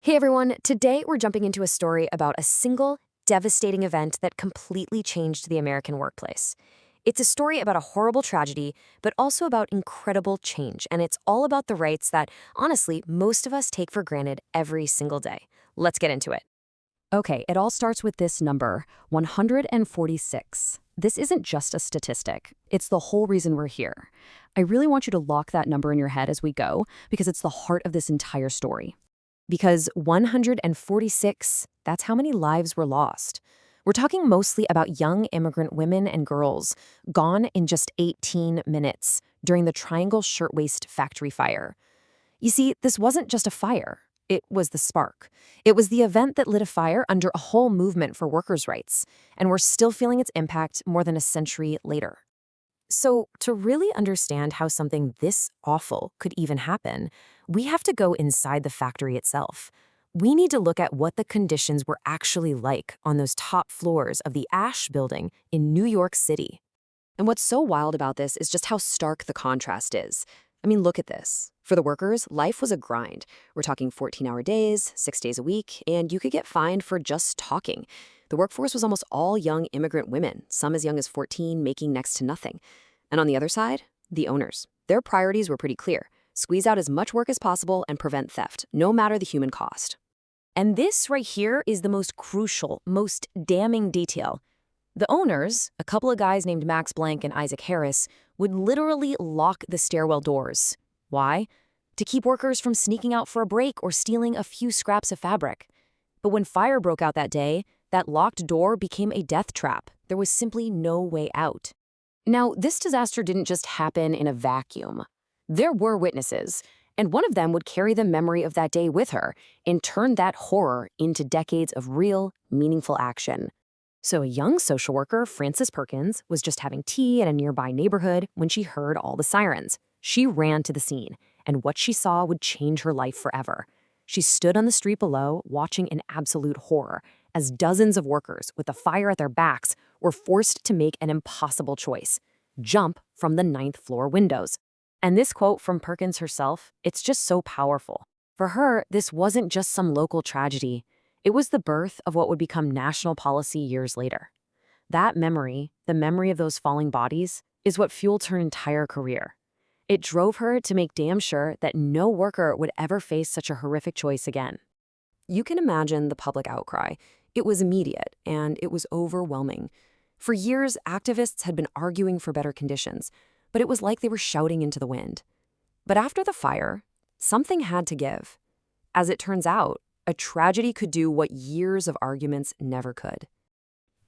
Hey everyone, today we're jumping into a story about a single, devastating event that completely changed the American workplace. It's a story about a horrible tragedy, but also about incredible change, and it's all about the rights that, honestly, most of us take for granted every single day. Let's get into it. Okay, it all starts with this number, 146. This isn't just a statistic. It's the whole reason we're here. I really want you to lock that number in your head as we go, because it's the heart of this entire story. Because 146, that's how many lives were lost. We're talking mostly about young immigrant women and girls, gone in just 18 minutes during the Triangle Shirtwaist Factory fire. You see, this wasn't just a fire. It was the spark. It was the event that lit a fire under a whole movement for workers' rights, and we're still feeling its impact more than a century later. So, to really understand how something this awful could even happen, we have to go inside the factory itself. We need to look at what the conditions were actually like on those top floors of the Ash Building in New York City. And what's so wild about this is just how stark the contrast is. I mean, look at this. For the workers, life was a grind. We're talking 14-hour days, 6 days a week, and you could get fined for just talking. The workforce was almost all young immigrant women, some as young as 14, making next to nothing. And on the other side, the owners. Their priorities were pretty clear. Squeeze out as much work as possible and prevent theft, no matter the human cost. And this right here is the most crucial, most damning detail. The owners, a couple of guys named Max Blank and Isaac Harris, would literally lock the stairwell doors. Why? To keep workers from sneaking out for a break or stealing a few scraps of fabric. But when fire broke out that day, that locked door became a death trap. There was simply no way out. Now, this disaster didn't just happen in a vacuum. There were witnesses, and one of them would carry the memory of that day with her and turn that horror into decades of real, meaningful action. So a young social worker, Frances Perkins, was just having tea in a nearby neighborhood when she heard all the sirens. She ran to the scene, and what she saw would change her life forever. She stood on the street below, watching in absolute horror, as dozens of workers with the fire at their backs were forced to make an impossible choice: jump from the ninth floor windows. And this quote from Perkins herself, it's just so powerful. For her, this wasn't just some local tragedy. It was the birth of what would become national policy years later. That memory, the memory of those falling bodies, is what fueled her entire career. It drove her to make damn sure that no worker would ever face such a horrific choice again. You can imagine the public outcry. It was immediate, and it was overwhelming. For years, activists had been arguing for better conditions, but it was like they were shouting into the wind. But after the fire, something had to give. As it turns out, a tragedy could do what years of arguments never could.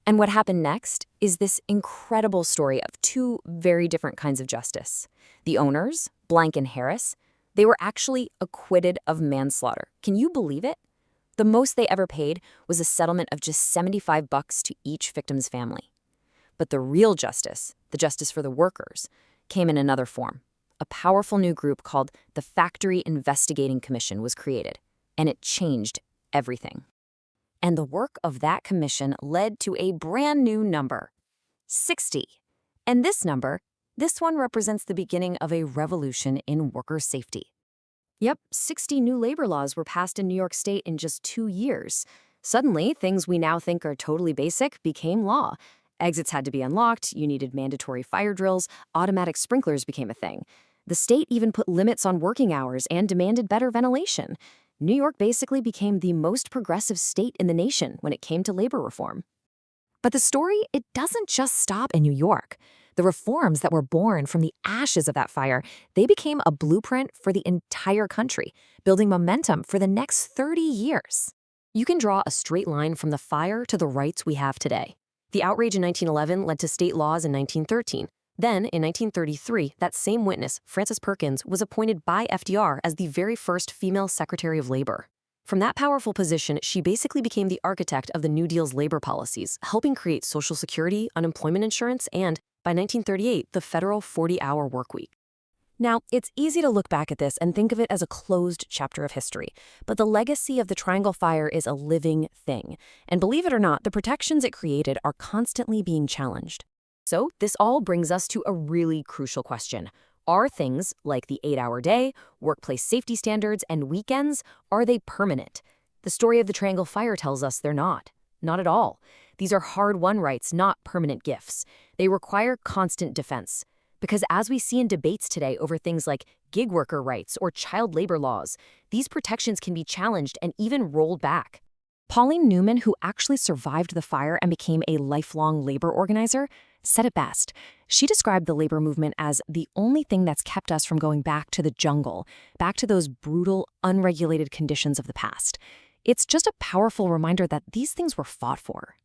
And what happened next is this incredible story of two very different kinds of justice. The owners, Blank and Harris, they were actually acquitted of manslaughter. Can you believe it? The most they ever paid was a settlement of just $75 to each victim's family. But the real justice, the justice for the workers, came in another form. A powerful new group called the Factory Investigating Commission was created, and it changed everything. And the work of that commission led to a brand new number, 60. And this number, this one represents the beginning of a revolution in worker safety. Yep, 60 new labor laws were passed in New York State in just 2 years. Suddenly, things we now think are totally basic became law. Exits had to be unlocked, you needed mandatory fire drills, automatic sprinklers became a thing. The state even put limits on working hours and demanded better ventilation. New York basically became the most progressive state in the nation when it came to labor reform. But the story, it doesn't just stop in New York. The reforms that were born from the ashes of that fire, they became a blueprint for the entire country, building momentum for the next 30 years. You can draw a straight line from the fire to the rights we have today. The outrage in 1911 led to state laws in 1913. Then, in 1933, that same witness, Frances Perkins, was appointed by FDR as the very first female Secretary of Labor. From that powerful position, she basically became the architect of the New Deal's labor policies, helping create Social Security, unemployment insurance, and, by 1938, the federal 40-hour workweek. Now, it's easy to look back at this and think of it as a closed chapter of history, but the legacy of the Triangle Fire is a living thing. And believe it or not, the protections it created are constantly being challenged. So this all brings us to a really crucial question. Are things like the 8-hour day, workplace safety standards, and weekends, are they permanent? The story of the Triangle Fire tells us they're not. Not at all. These are hard-won rights, not permanent gifts. They require constant defense. Because as we see in debates today over things like gig worker rights or child labor laws, these protections can be challenged and even rolled back. Pauline Newman, who actually survived the fire and became a lifelong labor organizer, said it best. She described the labor movement as the only thing that's kept us from going back to the jungle, back to those brutal, unregulated conditions of the past. It's just a powerful reminder that these things were fought for.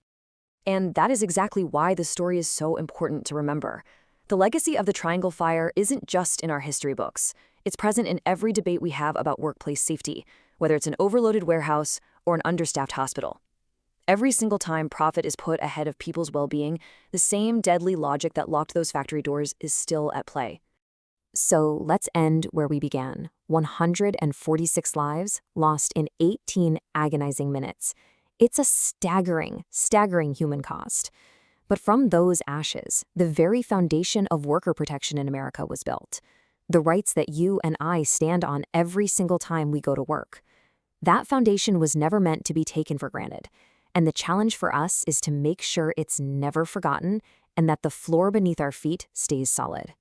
And that is exactly why this story is so important to remember. The legacy of the Triangle Fire isn't just in our history books. It's present in every debate we have about workplace safety, whether it's an overloaded warehouse or an understaffed hospital. Every single time profit is put ahead of people's well-being, the same deadly logic that locked those factory doors is still at play. So let's end where we began. 146 lives lost in 18 agonizing minutes. It's a staggering human cost. But from those ashes, the very foundation of worker protection in America was built. The rights that you and I stand on every single time we go to work. That foundation was never meant to be taken for granted. And the challenge for us is to make sure it's never forgotten and that the floor beneath our feet stays solid.